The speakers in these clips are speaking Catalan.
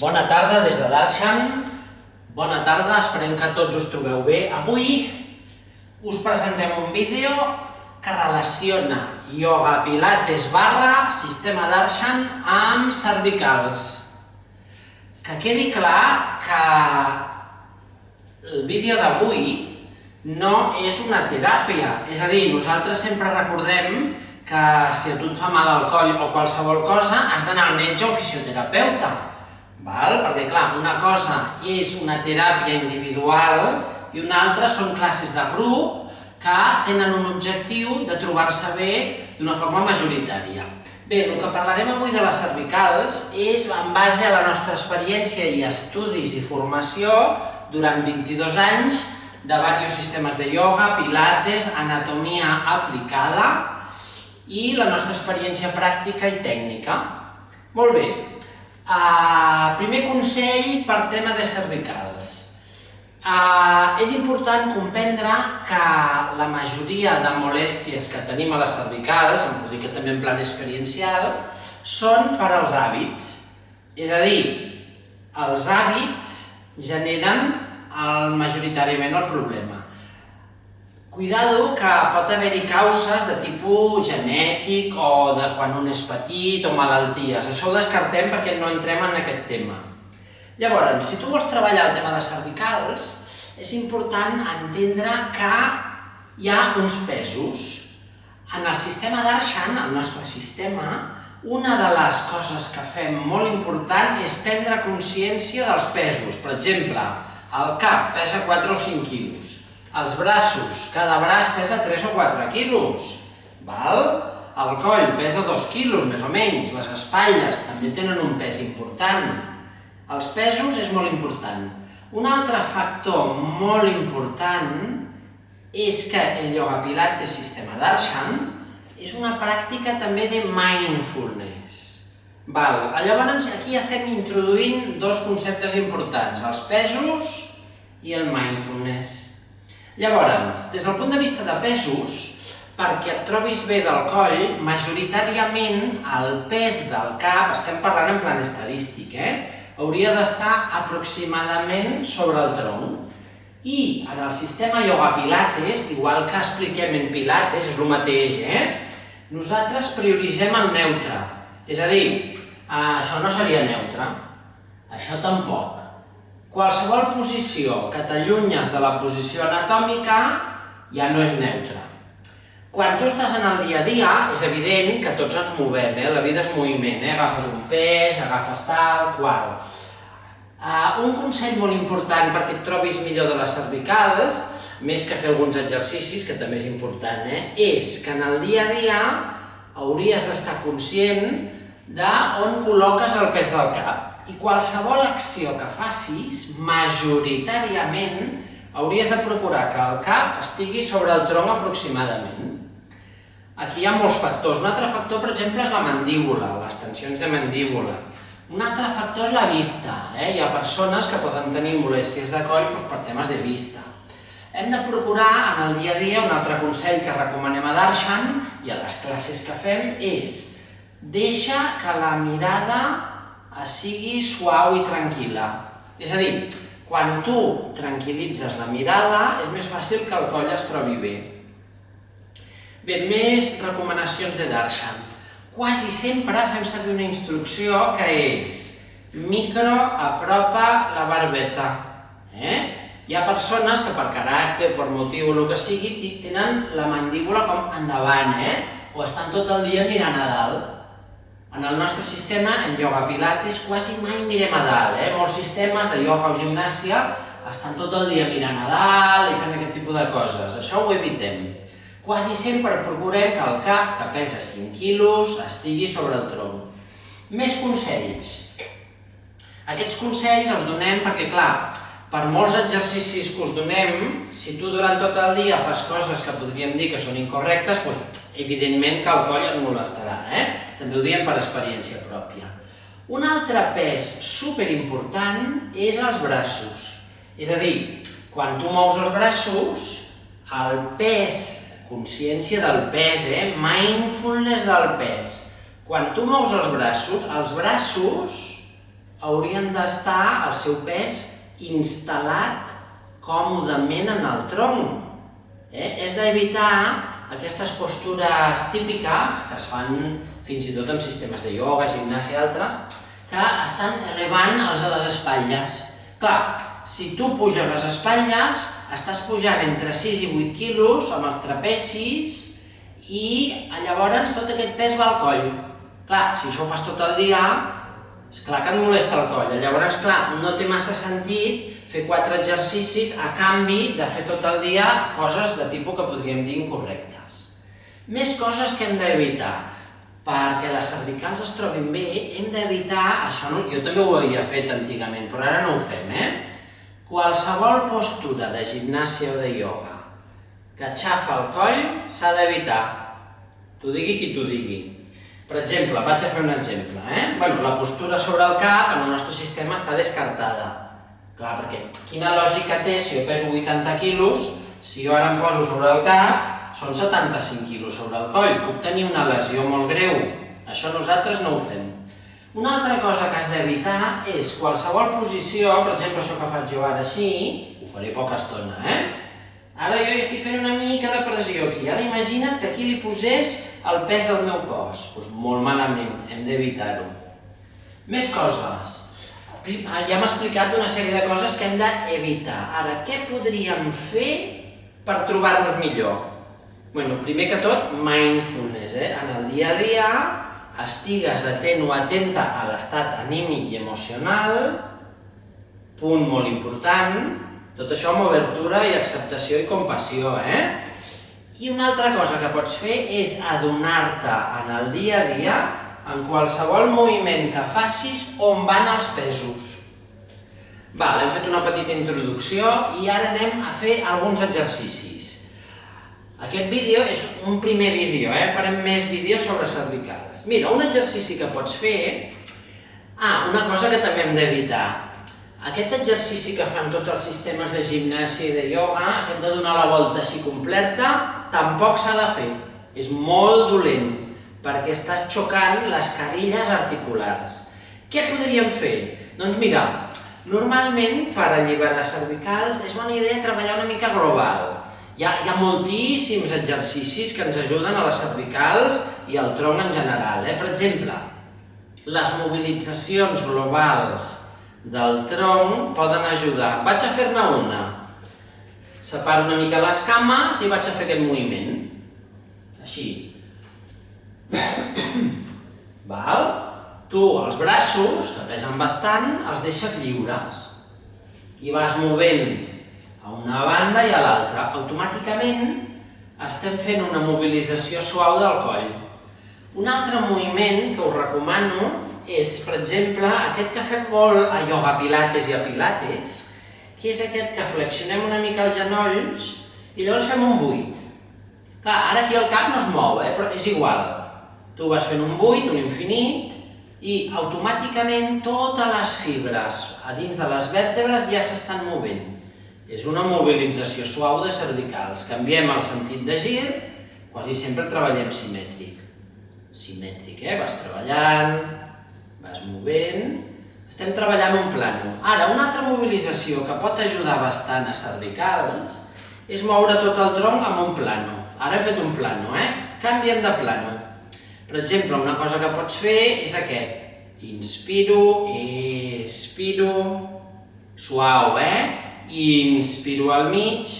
Bona tarda des de Darshan. Bona tarda, esperem que tots us trobeu bé. Avui us presentem un vídeo que relaciona ioga pilates / sistema Darshan amb cervicals. Que quedi clar que el vídeo d'avui no és una teràpia, és a dir, nosaltres sempre recordem que si a tu et fa mal al coll o qualsevol cosa has d'anar al metge o fisioterapeuta. Perquè, clar, una cosa és una teràpia individual i una altra són classes de grup que tenen un objectiu de trobar-se bé d'una forma majoritària. Bé, el que parlarem avui de les cervicals és en base a la nostra experiència i estudis i formació durant 22 anys de diversos sistemes de ioga, pilates, anatomia aplicada i la nostra experiència pràctica i tècnica. Molt bé. Primer consell per tema de cervicals. És important comprendre que la majoria de molèsties que tenim a les cervicals, em puc dir que també en plan experiencial, són per als hàbits. És a dir, els hàbits generen majoritàriament el problema. Cuidado que pot haver-hi causes de tipus genètic o de quan un és petit o malalties. Això ho descartem perquè no entrem en aquest tema. Llavors, si tu vols treballar el tema de cervicals, és important entendre que hi ha uns pesos. En el sistema Darshan, el nostre sistema, una de les coses que fem molt important és prendre consciència dels pesos. Per exemple, el cap pesa 4 o 5 quilos. Els braços, cada braç pesa 3 o 4 quilos. El coll pesa 2 quilos, més o menys. Les espatlles també tenen un pes important. Els pesos és molt important. Un altre factor molt important és que el ioga pilates sistema Darshan és una pràctica també de mindfulness. Llavors aquí estem introduint dos conceptes importants, els pesos i el mindfulness. Llavors, des del punt de vista de pesos, perquè et trobis bé del coll, majoritàriament el pes del cap, estem parlant en plan estadístic, hauria d'estar aproximadament sobre el tronc. I en el sistema ioga pilates, igual que expliquem en pilates, és el mateix, nosaltres prioritzem el neutre. És a dir, això no seria neutre, això tampoc. Qualsevol posició que t'allunyes de la posició anatòmica ja no és neutra. Quan tu estàs en el dia a dia, és evident que tots ens movem, la vida és moviment, agafes un pes, agafes tal, qual. Un consell molt important perquè et trobis millor de les cervicals, més que fer alguns exercicis, que també és important, és que en el dia a dia hauries d'estar conscient d'on col·loques el pes del cap. I qualsevol acció que facis, majoritàriament, hauries de procurar que el cap estigui sobre el tronc aproximadament. Aquí hi ha molts factors. Un altre factor, per exemple, és la mandíbula, les tensions de mandíbula. Un altre factor és la vista. Hi ha persones que poden tenir molèsties de coll per temes de vista. Hem de procurar, en el dia a dia, un altre consell que recomanem a Darshan i a les classes que fem és deixa que la mirada sigui suau i tranquil·la. És a dir, quan tu tranquil·litzes la mirada, és més fàcil que el coll es trobi bé. Bé, més recomanacions de Darshan. Quasi sempre fem servir una instrucció que és micro apropa la barbeta. Hi ha persones que per caràcter, per motiu o el que sigui, tenen la mandíbula com endavant, o estan tot el dia mirant a dalt. En el nostre sistema, en ioga pilates, quasi mai mirem a dalt. Molts sistemes de ioga o gimnàsia estan tot el dia mirant a dalt i fent aquest tipus de coses. Això ho evitem. Quasi sempre procurem que el cap, que pesa 5 quilos, estigui sobre el tronc. Més consells. Aquests consells els donem perquè, clar, per molts exercicis que us donem, si tu durant tot el dia fas coses que podríem dir que són incorrectes, doncs evidentment que el coll et molestarà, També ho diem per experiència pròpia. Un altre pes superimportant és els braços. És a dir, quan tu mous els braços, el pes, consciència del pes, mindfulness del pes. Quan tu mous els braços haurien d'estar el seu pes instal·lat còmodament en el tronc. És d'evitar aquestes postures típiques que es fan fins i tot en sistemes de ioga, gimnàsia i altres, que estan elevant els de les espatlles. Clar, si tu puges les espatlles, estàs pujant entre 6 i 8 quilos amb els trapecis i llavors tot aquest pes va al coll. Clar, si això ho fas tot el dia, esclar que et molesta el coll. Llavors, clar, no té massa sentit fer 4 exercicis a canvi de fer tot el dia coses de tipus que podríem dir incorrectes. Més coses que hem d'evitar. Perquè les cervicals es trobin bé, hem d'evitar, això jo també ho havia fet antigament, però ara no ho fem, qualsevol postura de gimnàsia o de ioga que aixafa el coll s'ha d'evitar. T'ho digui qui t'ho digui. Per exemple, vaig a fer un exemple, la postura sobre el cap en el nostre sistema està descartada. Clar, perquè quina lògica té si jo peso 80 quilos, si jo ara em poso sobre el cap, són 75 quilos sobre el coll, puc tenir una lesió molt greu. Això nosaltres no ho fem. Una altra cosa que has d'evitar és qualsevol posició, per exemple, això que faig jo ara així, ho faré poca estona, Ara jo estic fent una mica de pressió aquí. Ara imagina't que aquí li posés el pes del meu cos. Doncs molt malament, hem d'evitar-ho. Més coses. Ja hem explicat una sèrie de coses que hem d'evitar. Ara, què podríem fer per trobar-nos millor? Primer que tot, mindfulness. En el dia a dia estigues atent o atenta a l'estat anímic i emocional, punt molt important, tot això amb obertura i acceptació i compassió, I una altra cosa que pots fer és adonar-te en el dia a dia, en qualsevol moviment que facis, on van els pesos. Hem fet una petita introducció i ara anem a fer alguns exercicis. Aquest vídeo és un primer vídeo, farem més vídeos sobre cervicals. Mira, un exercici que pots fer... una cosa que també hem d'evitar. Aquest exercici que fan tots els sistemes de gimnàsia i de ioga, aquest de donar la volta així completa, tampoc s'ha de fer. És molt dolent, perquè estàs xocant les carilles articulars. Què podríem fer? Doncs mira, normalment per alliberar cervicals és bona idea treballar una mica global. Hi ha moltíssims exercicis que ens ajuden a les cervicals i al tronc en general. Per exemple, les mobilitzacions globals del tronc poden ajudar. Vaig a fer-ne una. Separo una mica les cames i vaig a fer aquest moviment. Així. Tu els braços, que pesen bastant, els deixes lliures. I vas movent a una banda i a l'altra. Automàticament estem fent una mobilització suau del coll. Un altre moviment que us recomano és, per exemple, aquest que fem molt a ioga pilates i a pilates, que és aquest que flexionem una mica els genolls i llavors fem un buit. Clar, ara aquí el cap no es mou, però és igual. Tu vas fent un buit, un infinit, i automàticament totes les fibres a dins de les vèrtebres ja s'estan movent. És una mobilització suau de cervicals. Canviem el sentit de gir, quasi sempre treballem simètric. Simètric, vas treballant, vas movent, estem treballant un plano. Ara, una altra mobilització que pot ajudar bastant a cervicals és moure tot el tronc amb un plano. Ara hem fet un plano, Canviem de plano. Per exemple, una cosa que pots fer és aquest. Inspiro, expiro, suau, Inspiro al mig,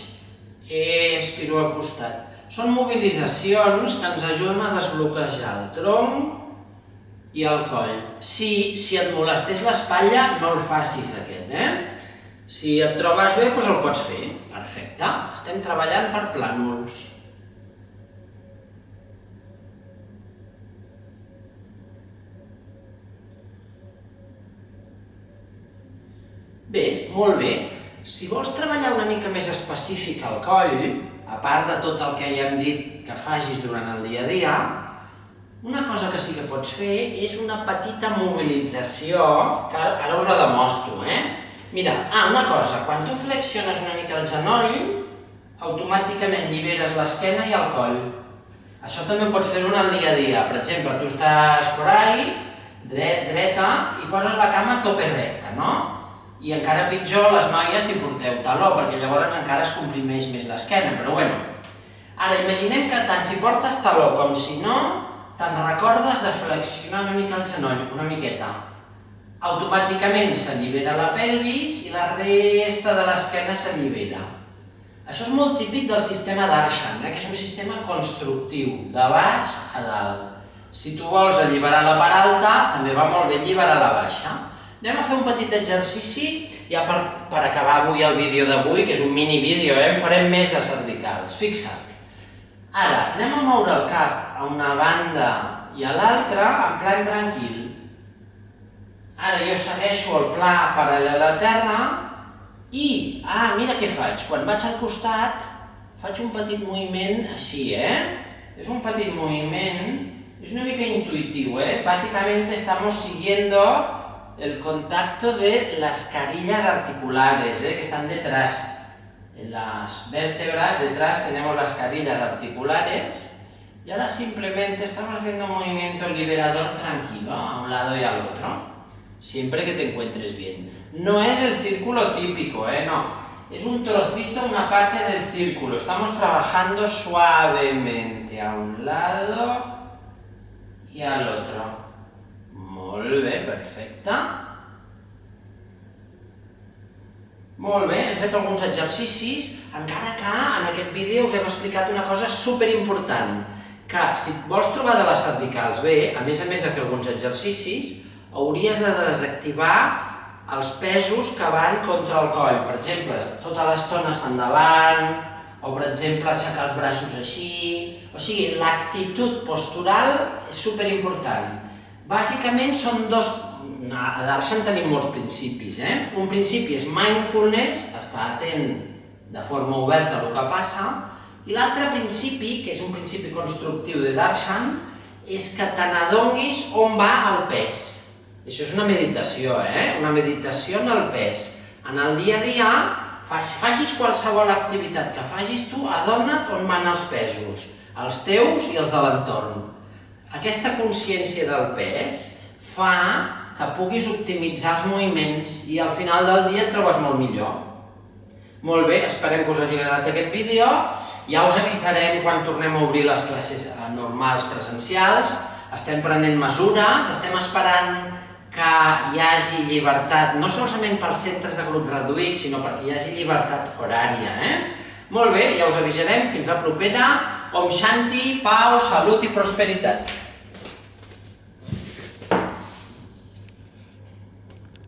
expiro al costat. Són mobilitzacions que ens ajuden a desbloquejar el tronc i el coll. Si et molestés l'espatlla, no el facis aquest, Si et trobes bé, doncs el pots fer. Perfecte. Estem treballant per plànols. Bé, molt bé. Si vols treballar una mica més específic al coll, a part de tot el que ja hem dit que facis durant el dia a dia, una cosa que sí que pots fer és una petita mobilització, que ara us la demostro, Mira, una cosa, quan tu flexiones una mica el genoll, automàticament lliberes l'esquena i el coll. Això també pots fer-ho en el dia a dia. Per exemple, tu estàs por ahí dreta i poses la cama a tope recta, no? I encara pitjor les noies si porteu taló, perquè llavors encara es comprimeix més l'esquena, però bueno. Ara, imaginem que tant si portes taló com si no, te'n recordes de flexionar una mica el genoll, una miqueta. Automàticament s'allibera la pelvis i la resta de l'esquena s'allibera. Això és molt típic del sistema Darshan, que és un sistema constructiu, de baix a dalt. Si tu vols alliberar la part alta, també va molt bé alliberar la baixa. Anem a fer un petit exercici, ja per acabar avui el vídeo d'avui, que és un mini vídeo, en farem més de cervicals, fixa't. Ara, anem a moure el cap a una banda i a l'altra en plan tranquil. Ara jo segueixo el pla paral·lel a terra i, mira què faig, quan vaig al costat faig un petit moviment així, És un petit moviment, és una mica intuitiu, Básicamente estamos siguiendo el contacto de las carillas articulares, que están detrás. En las vértebras, detrás tenemos las carillas articulares y ahora simplemente estamos haciendo un movimiento liberador tranquilo a un lado y al otro, siempre que te encuentres bien. No es el círculo típico, no, es un trocito, una parte del círculo. Estamos trabajando suavemente a un lado y al otro. Molt bé, perfecte. Molt bé, hem fet alguns exercicis, encara que en aquest vídeo us hem explicat una cosa superimportant, que si vols trobar de les cervicals bé, a més de fer alguns exercicis, hauries de desactivar els pesos que van contra el coll. Per exemple, tota l'estona estar endavant, o per exemple, aixecar els braços així. O sigui, l'actitud postural és superimportant. Bàsicament són dos. A Darshan tenim molts principis. Un principi és mindfulness, estar atent de forma oberta al que passa, i l'altre principi, que és un principi constructiu de Darshan, és que te n'adonis on va el pes. Això és una meditació, una meditació en el pes. En el dia a dia, facis qualsevol activitat que facis tu, adona't on van els pesos, els teus i els de l'entorn. Aquesta consciència del pes fa que puguis optimitzar els moviments i al final del dia et trobes molt millor. Molt bé, esperem que us hagi agradat aquest vídeo. Ja us avisarem quan tornem a obrir les classes normals presencials. Estem prenent mesures, estem esperant que hi hagi llibertat, no solament pels centres de grup reduït, sinó perquè hi hagi llibertat horària. Molt bé, ja us avisarem. Fins la propera. Om Shanti, pau, salut i prosperitat.